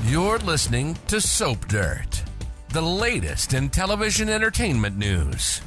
You're listening to Soap Dirt, the latest in television entertainment news.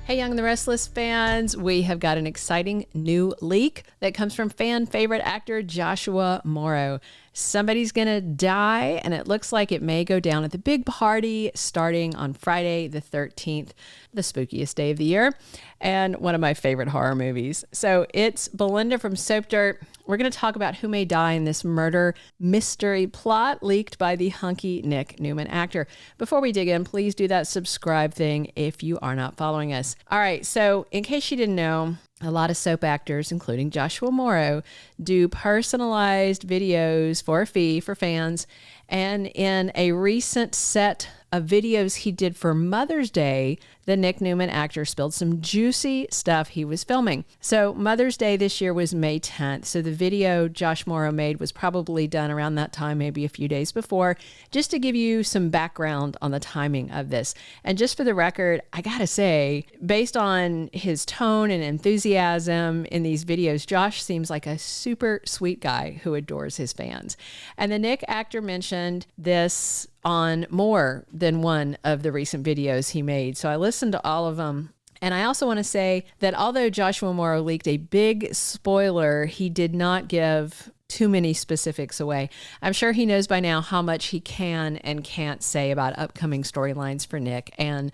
Hey, Young and the Restless fans, we have got an exciting new leak that comes from fan favorite actor Joshua Morrow. Somebody's going to die, and it looks like it may go down at the big party starting on Friday the 13th, the spookiest day of the year, and one of my favorite horror movies. So it's Belinda from Soap Dirt. We're going to talk about who may die in this murder mystery plot leaked by the hunky Nick Newman actor. Before we dig in, please do that subscribe thing if you are not following us. All right, so in case you didn't know, a lot of soap actors, including Joshua Morrow, do personalized videos for a fee for fans. And in a recent set of videos he did for Mother's Day, the Nick Newman actor spilled some juicy stuff he was filming. So Mother's Day this year was May 10th. So the video Josh Morrow made was probably done around that time, maybe a few days before, just to give you some background on the timing of this. And just for the record, I gotta say, based on his tone and enthusiasm in these videos, Josh seems like a super sweet guy who adores his fans. And the Nick actor mentioned this on more than one of the recent videos he made. So I listened to all of them. And I also want to say that although Joshua Morrow leaked a big spoiler, he did not give too many specifics away. I'm sure he knows by now how much he can and can't say about upcoming storylines for Nick and,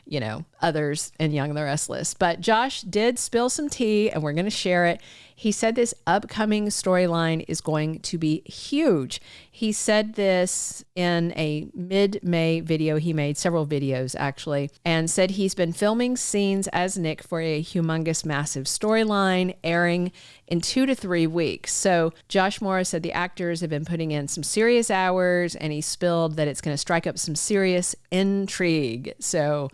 you know, others in Young and the Restless. But Josh did spill some tea, and we're going to share it. He said this upcoming storyline is going to be huge. He said this in a mid-May video he made, several videos actually, and said he's been filming scenes as Nick for a humongous, massive storyline airing in 2 to 3 weeks. So Josh Morrow said the actors have been putting in some serious hours, and he spilled that it's going to strike up some serious intrigue. So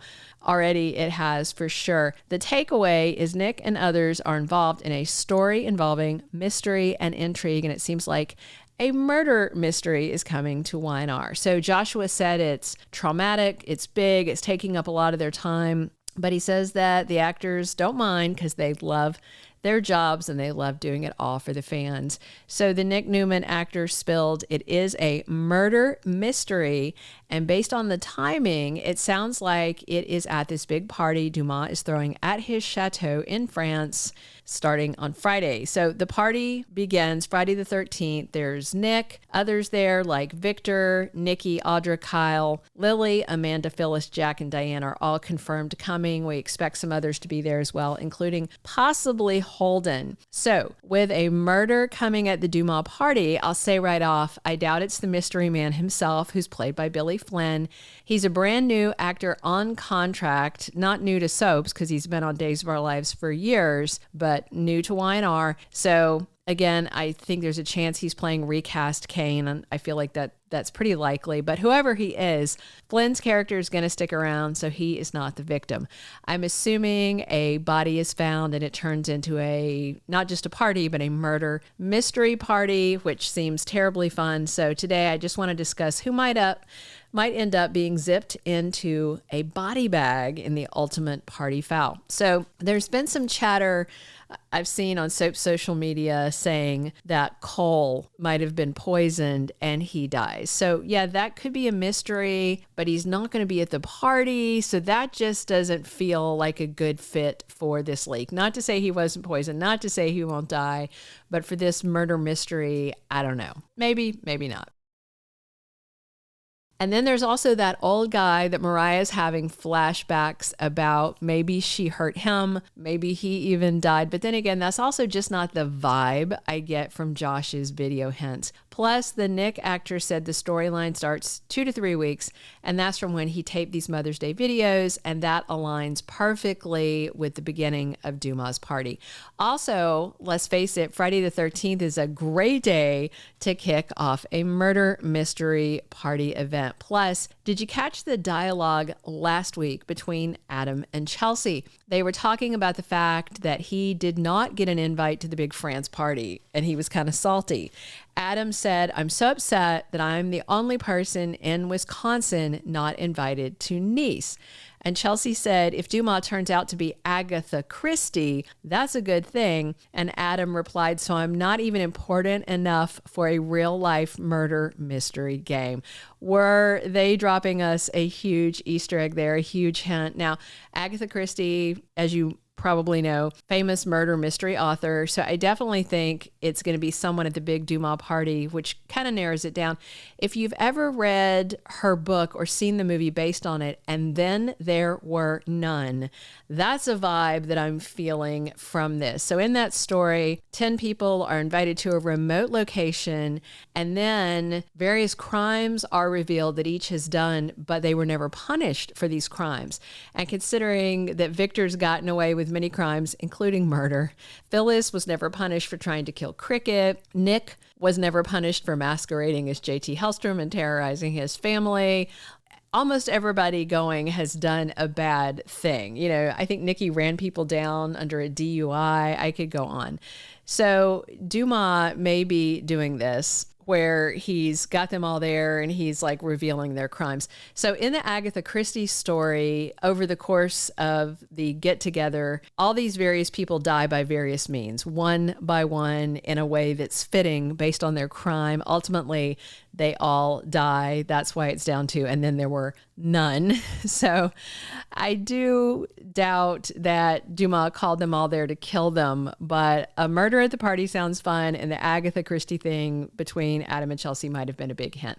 already it has for sure. The takeaway is Nick and others are involved in a story involving mystery and intrigue, and it seems like a murder mystery is coming to Y&R. So Joshua said it's traumatic, it's big, it's taking up a lot of their time, but he says that the actors don't mind because they love their jobs and they love doing it all for the fans. So the Nick Newman actor spilled it is a murder mystery, and based on the timing, it sounds like it is at this big party Dumas is throwing at his chateau in France starting on Friday. So the party begins Friday the 13th. There's Nick, others there like Victor, Nikki, Audra, Kyle, Lily, Amanda, Phyllis, Jack, and Diane are all confirmed coming. We expect some others to be there as well, including possibly Holden. So with a murder coming at the Dumas party, I'll say right off, I doubt it's the mystery man himself, who's played by Billy Flynn. He's a brand new actor on contract, not new to soaps because he's been on Days of Our Lives for years, but new to Y&R. So again, I think there's a chance he's playing recast Kane, and I feel like that's pretty likely. But whoever he is, Flynn's character is going to stick around, so he is not the victim. I'm assuming a body is found, and it turns into not just a party, but a murder mystery party, which seems terribly fun. So today, I just want to discuss who might end up being zipped into a body bag in the ultimate party foul. So there's been some chatter I've seen on Soap social media saying that Cole might have been poisoned and he dies. So yeah, that could be a mystery, but he's not going to be at the party. So that just doesn't feel like a good fit for this leak. Not to say he wasn't poisoned, not to say he won't die, but for this murder mystery, I don't know. Maybe, maybe not. And then there's also that old guy that Mariah's having flashbacks about. Maybe she hurt him. Maybe he even died. But then again, that's also just not the vibe I get from Josh's video hints. Plus, the Nick actor said the storyline starts 2 to 3 weeks, and that's from when he taped these Mother's Day videos, and that aligns perfectly with the beginning of Dumas' party. Also, let's face it, Friday the 13th is a great day to kick off a murder mystery party event. Plus, did you catch the dialogue last week between Adam and Chelsea? They were talking about the fact that he did not get an invite to the big France party, and he was kind of salty. Adam said, "I'm so upset that I'm the only person in Wisconsin not invited to Nice." And Chelsea said, if Dumas turns out to be Agatha Christie, that's a good thing. And Adam replied, so I'm not even important enough for a real-life murder mystery game. Were they dropping us a huge Easter egg there, a huge hint? Now, Agatha Christie, as you probably know, famous murder mystery author. So I definitely think it's going to be someone at the big Dumas party, which kind of narrows it down. If you've ever read her book or seen the movie based on it, and then there were none, that's a vibe that I'm feeling from this. So in that story, 10 people are invited to a remote location, and then various crimes are revealed that each has done, but they were never punished for these crimes. And considering that Victor's gotten away with many crimes, including murder, Phyllis was never punished for trying to kill Cricket, Nick was never punished for masquerading as J.T. Hellstrom and terrorizing his family. Almost everybody going has done a bad thing. You know, I think Nikki ran people down under a DUI. I could go on. So Dumas may be doing this where he's got them all there and he's like revealing their crimes. So in the Agatha Christie story, over the course of the get together, all these various people die by various means, one by one, in a way that's fitting based on their crime. Ultimately, they all die. That's why it's down to, and then there were none. So I do doubt that Dumas called them all there to kill them, but a murder at the party sounds fun, and the Agatha Christie thing between Adam and Chelsea might have been a big hint.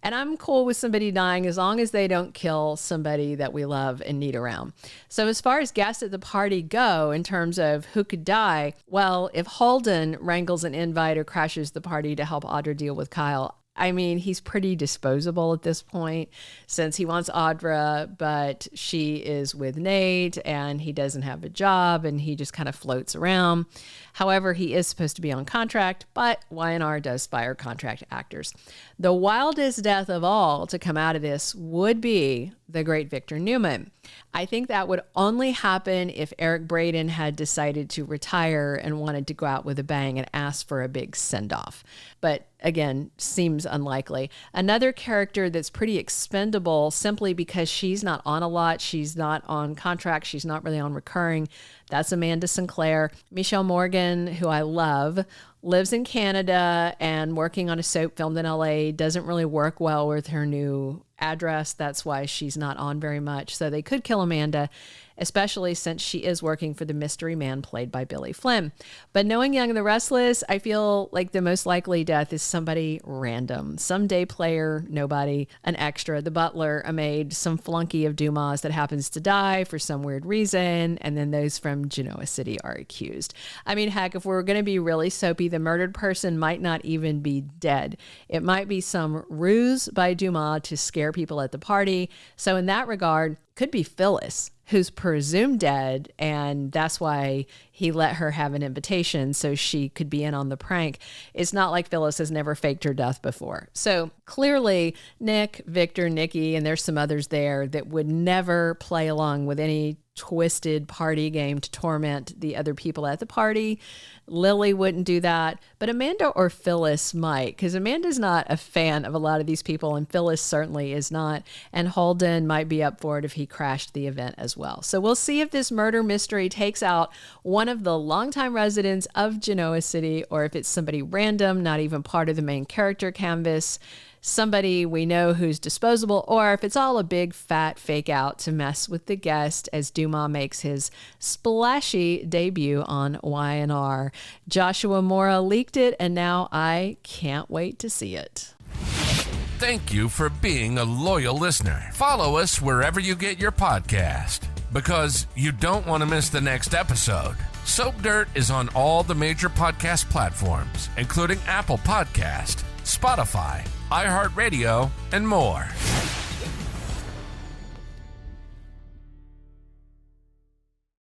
And I'm cool with somebody dying as long as they don't kill somebody that we love and need around. So as far as guests at the party go, in terms of who could die, well, if Holden wrangles an invite or crashes the party to help Audra deal with Kyle, I mean, he's pretty disposable at this point since he wants Audra, but she is with Nate and he doesn't have a job and he just kind of floats around. However, he is supposed to be on contract, but Y&R does fire contract actors. The wildest death of all to come out of this would be the great Victor Newman. I think that would only happen if Eric Braeden had decided to retire and wanted to go out with a bang and ask for a big send-off. But again, seems unlikely. Another character that's pretty expendable simply because she's not on a lot, she's not on contract, she's not really on recurring, that's Amanda Sinclair. Mishael Morgan, who I love, lives in Canada and working on a soap filmed in LA, doesn't really work well with her new address. That's why she's not on very much. So they could kill Amanda, especially since she is working for the mystery man played by Billy Flynn. But knowing Young and the Restless, I feel like the most likely death is somebody random. Some day player, nobody, an extra, the butler, a maid, some flunky of Dumas that happens to die for some weird reason, and then those from Genoa City are accused. I mean, heck, if we're going to be really soapy, the murdered person might not even be dead. It might be some ruse by Dumas to scare people at the party. So in that regard, could be Phyllis, who's presumed dead, and that's why he let her have an invitation so she could be in on the prank. It's not like Phyllis has never faked her death before. So clearly, Nick, Victor, Nikki, and there's some others there that would never play along with any twisted party game to torment the other people at the party. Lily wouldn't do that, but Amanda or Phyllis might, because Amanda's not a fan of a lot of these people, and Phyllis certainly is not, and Holden might be up for it if he crashed the event as well. So we'll see if this murder mystery takes out one of the longtime residents of Genoa City, or if it's somebody random, not even part of the main character canvas, somebody we know who's disposable, or if it's all a big fat fake out to mess with the guest as Dumas makes his splashy debut on Y&R. Joshua Morrow leaked it, and now I can't wait to see it. Thank you for being a loyal listener. Follow us wherever you get your podcast, because you don't want to miss the next episode. Soap Dirt is on all the major podcast platforms, including Apple Podcast, Spotify, iHeartRadio, and more.